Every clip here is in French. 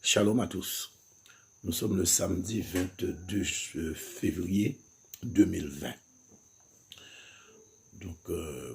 Shalom à tous. Nous sommes le samedi 22 février 2020. Donc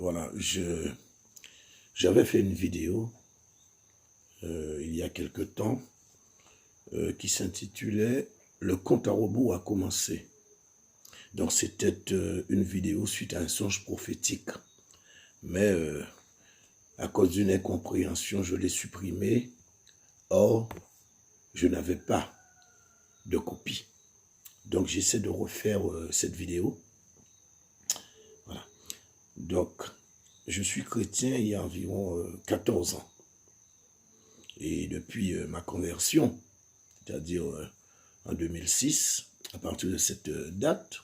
voilà, j'avais fait une vidéo il y a quelque temps qui s'intitulait « Le compte à rebours a commencé ». Donc c'était une vidéo suite à un songe prophétique. Mais à cause d'une incompréhension, je l'ai supprimée. Or, je n'avais pas de copie. Donc, j'essaie de refaire cette vidéo. Voilà. Donc, je suis chrétien il y a environ 14 ans. Et depuis ma conversion, c'est-à-dire en 2006, à partir de cette date,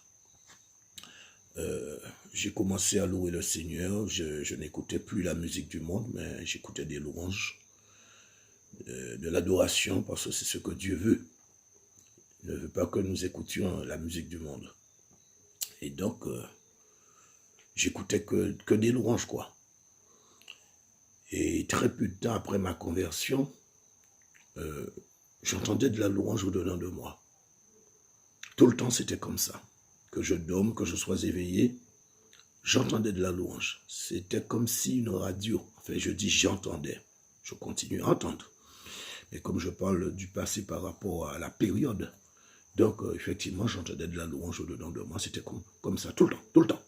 j'ai commencé à louer le Seigneur. Je n'écoutais plus la musique du monde, mais j'écoutais des louanges, de l'adoration, parce que c'est ce que Dieu veut. Il ne veut pas que nous écoutions la musique du monde. Et donc, j'écoutais que des louanges, quoi. Et très peu de temps après ma conversion, j'entendais de la louange au-dedans de moi. Tout le temps, c'était comme ça. Que je dorme, que je sois éveillé, j'entendais de la louange. C'était comme si une radio, enfin je dis j'entendais, je continue à entendre. Mais comme je parle du passé par rapport à la période, donc effectivement j'entendais de la louange au-dedans de moi, c'était comme ça, tout le temps.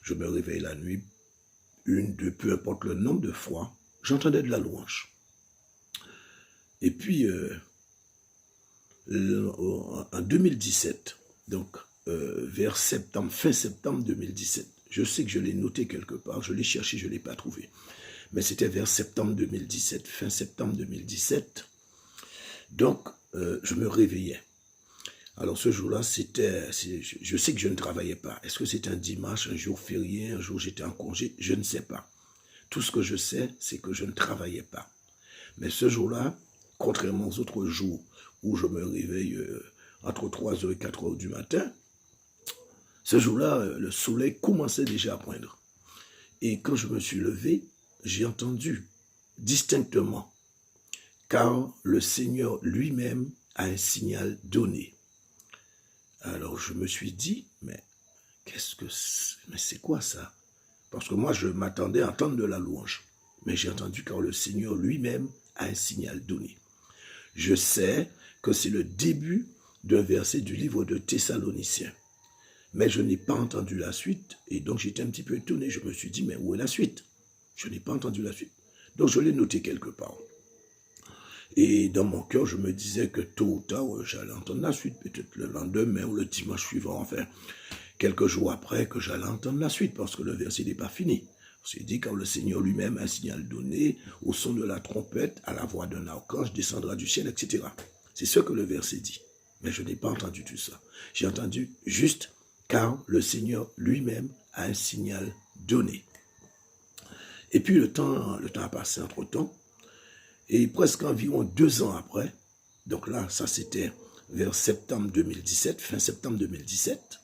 Je me réveille la nuit, une, deux, peu importe le nombre de fois, j'entendais de la louange. Et puis, en 2017, donc vers septembre, fin septembre 2017, je sais que je l'ai noté quelque part, je l'ai cherché, je ne l'ai pas trouvé. Mais c'était vers septembre 2017, fin septembre 2017. Donc, je me réveillais. Alors ce jour-là, je sais que je ne travaillais pas. Est-ce que c'était un dimanche, un jour férié, un jour j'étais en congé? Je ne sais pas. Tout ce que je sais, c'est que je ne travaillais pas. Mais ce jour-là, contrairement aux autres jours où je me réveille entre 3h et 4h du matin, ce jour-là, le soleil commençait déjà à poindre. Et quand je me suis levé, j'ai entendu distinctement, car le Seigneur lui-même a un signal donné. Alors je me suis dit, mais c'est quoi ça? Parce que moi je m'attendais à entendre de la louange. Mais j'ai entendu car le Seigneur lui-même a un signal donné. Je sais que c'est le début d'un verset du livre de Thessaloniciens. Mais je n'ai pas entendu la suite. Et donc j'étais un petit peu étonné. Je me suis dit, mais où est la suite? Je n'ai pas entendu la suite. Donc je l'ai noté quelque part. Et dans mon cœur, je me disais que tôt ou tard, j'allais entendre la suite, peut-être le lendemain ou le dimanche suivant, enfin, quelques jours après, que j'allais entendre la suite, parce que le verset n'est pas fini. C'est dit, car le Seigneur lui-même a un signal donné, au son de la trompette, à la voix d'un archange, descendra du ciel, etc. C'est ce que le verset dit. Mais je n'ai pas entendu tout ça. J'ai entendu juste, car le Seigneur lui-même a un signal donné. Et puis le temps a passé entre-temps. Et presque environ 2 ans après, donc là, ça c'était vers septembre 2017, fin septembre 2017,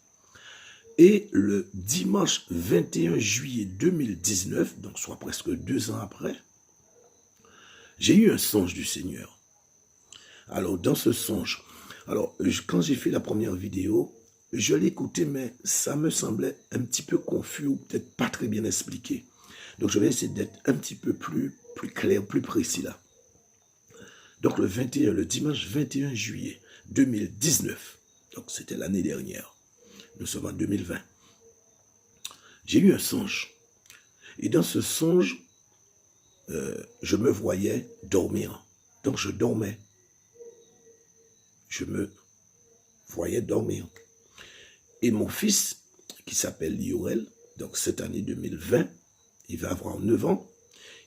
et le dimanche 21 juillet 2019, donc soit presque 2 ans après, j'ai eu un songe du Seigneur. Alors dans ce songe, quand j'ai fait la première vidéo, je l'ai écouté, mais ça me semblait un petit peu confus ou peut-être pas très bien expliqué. Donc je vais essayer d'être un petit peu plus clair, plus précis là. Donc le dimanche 21 juillet 2019, donc c'était l'année dernière, nous sommes en 2020, j'ai eu un songe. Et dans ce songe, je me voyais dormir. Donc je dormais. Je me voyais dormir. Et mon fils, qui s'appelle Yoel, donc cette année 2020, il va avoir 9 ans,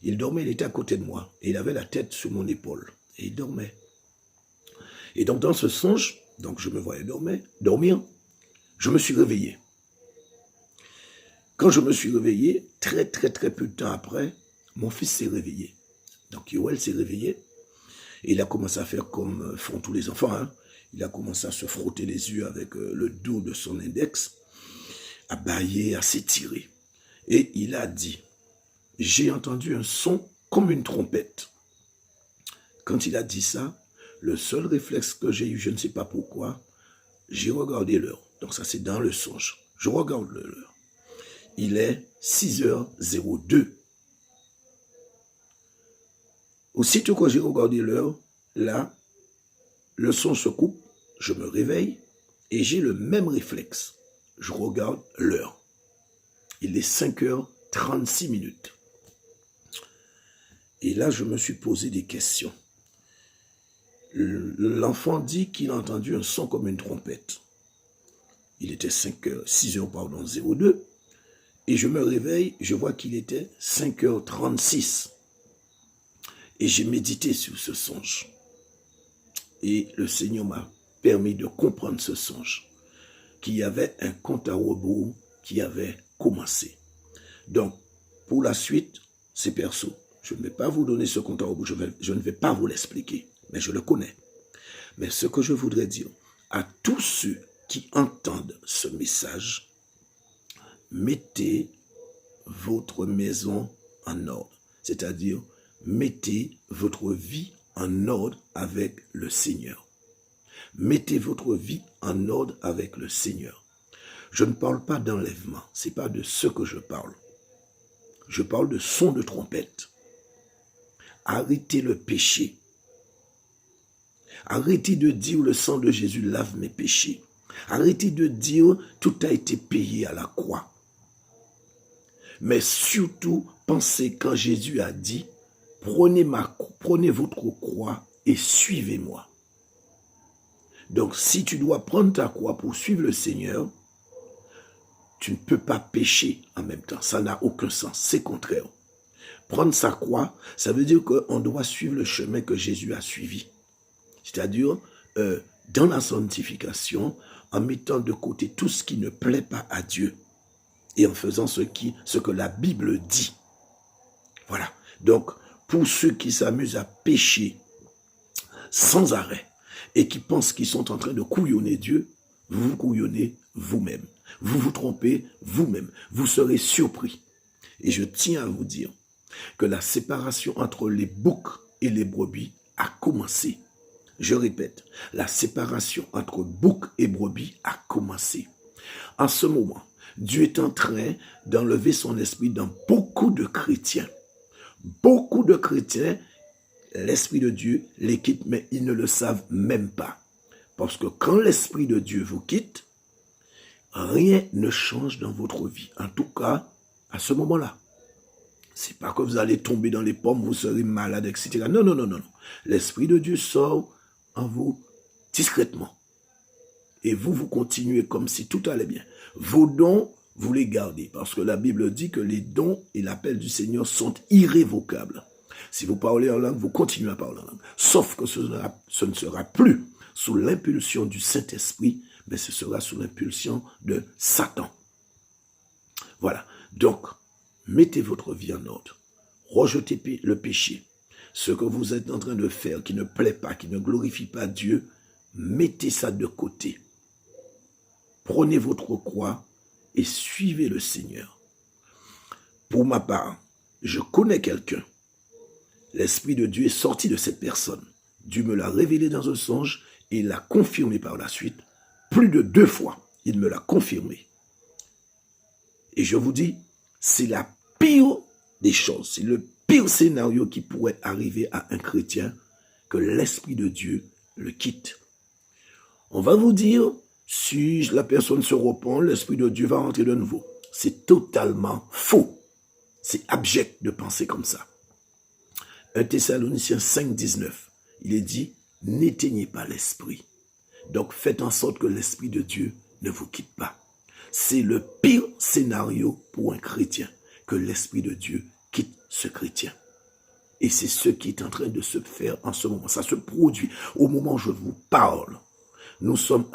il dormait, il était à côté de moi, et il avait la tête sur mon épaule. Et il dormait. Et donc dans ce songe, donc je me voyais dormir, je me suis réveillé. Quand je me suis réveillé, très peu de temps après, mon fils s'est réveillé. Donc Yoel s'est réveillé, et il a commencé à faire comme font tous les enfants. Hein. Il a commencé à se frotter les yeux avec le dos de son index, à bâiller, à s'étirer. Et il a dit, j'ai entendu un son comme une trompette. Quand il a dit ça, le seul réflexe que j'ai eu, je ne sais pas pourquoi, j'ai regardé l'heure. Donc ça, c'est dans le songe. Je regarde l'heure. Il est 6h02. Aussitôt que j'ai regardé l'heure, là, le son se coupe, je me réveille et j'ai le même réflexe. Je regarde l'heure. Il est 5h36. Et là, je me suis posé des questions. L'enfant dit qu'il a entendu un son comme une trompette. Il était 6h02. Et je me réveille, je vois qu'il était 5h36. Et j'ai médité sur ce songe. Et le Seigneur m'a permis de comprendre ce songe. Qu'il y avait un compte à rebours qui avait commencé. Donc, pour la suite, c'est perso. Je ne vais pas vous donner ce compte à rebours, je ne vais pas vous l'expliquer, mais je le connais. Mais ce que je voudrais dire à tous ceux qui entendent ce message, mettez votre maison en ordre. C'est-à-dire, mettez votre vie en ordre avec le Seigneur. Mettez votre vie en ordre avec le Seigneur. Je ne parle pas d'enlèvement, ce n'est pas de ce que je parle. Je parle de son de trompette. Arrêtez le péché. Arrêtez de dire le sang de Jésus lave mes péchés. Arrêtez de dire tout a été payé à la croix. Mais surtout, pensez quand Jésus a dit prenez votre croix et suivez-moi. Donc si tu dois prendre ta croix pour suivre le Seigneur, tu ne peux pas pécher en même temps. Ça n'a aucun sens, c'est contraire. Prendre sa croix, ça veut dire qu'on doit suivre le chemin que Jésus a suivi. C'est-à-dire, dans la sanctification, en mettant de côté tout ce qui ne plaît pas à Dieu et en faisant ce que la Bible dit. Voilà. Donc, pour ceux qui s'amusent à pécher sans arrêt et qui pensent qu'ils sont en train de couillonner Dieu, vous vous couillonnez vous-même. Vous vous trompez vous-même. Vous serez surpris. Et je tiens à vous dire que la séparation entre les boucs et les brebis a commencé. Je répète, la séparation entre boucs et brebis a commencé. En ce moment, Dieu est en train d'enlever son esprit dans beaucoup de chrétiens. Beaucoup de chrétiens, l'esprit de Dieu les quitte, mais ils ne le savent même pas. Parce que quand l'esprit de Dieu vous quitte, rien ne change dans votre vie. En tout cas, à ce moment-là. C'est pas que vous allez tomber dans les pommes, vous serez malade, etc. Non, non, non, non. L'Esprit de Dieu sort en vous discrètement. Et vous continuez comme si tout allait bien. Vos dons, vous les gardez. Parce que la Bible dit que les dons et l'appel du Seigneur sont irrévocables. Si vous parlez en langue, vous continuez à parler en langue. Sauf que ce ne sera plus sous l'impulsion du Saint-Esprit, mais ce sera sous l'impulsion de Satan. Voilà. Donc, mettez votre vie en ordre. Rejetez le péché. Ce que vous êtes en train de faire qui ne plaît pas, qui ne glorifie pas Dieu, mettez ça de côté. Prenez votre croix et suivez le Seigneur. Pour ma part, je connais quelqu'un. L'Esprit de Dieu est sorti de cette personne. Dieu me l'a révélé dans un songe et il l'a confirmé par la suite. Plus de 2 fois, il me l'a confirmé. Et je vous dis, c'est la pire des choses. C'est le pire scénario qui pourrait arriver à un chrétien que l'Esprit de Dieu le quitte. On va vous dire, si la personne se repent, l'Esprit de Dieu va rentrer de nouveau. C'est totalement faux. C'est abject de penser comme ça. 1 Thessaloniciens 5, 19, il est dit, n'éteignez pas l'Esprit. Donc faites en sorte que l'Esprit de Dieu ne vous quitte pas. C'est le pire scénario pour un chrétien, que l'Esprit de Dieu quitte ce chrétien. Et c'est ce qui est en train de se faire en ce moment. Ça se produit au moment où je vous parle. Nous sommes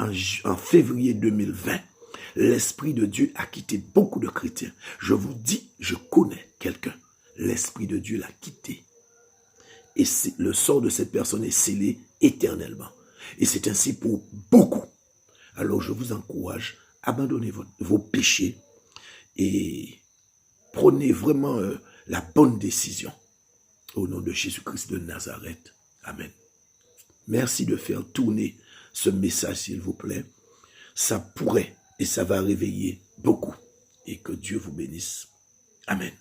en février 2020. L'Esprit de Dieu a quitté beaucoup de chrétiens. Je vous dis, je connais quelqu'un. L'Esprit de Dieu l'a quitté. Et le sort de cette personne est scellé éternellement. Et c'est ainsi pour beaucoup. Alors je vous encourage, abandonnez vos péchés et prenez vraiment la bonne décision. Au nom de Jésus-Christ de Nazareth. Amen. Merci de faire tourner ce message, s'il vous plaît. Ça pourrait et ça va réveiller beaucoup. Et que Dieu vous bénisse. Amen.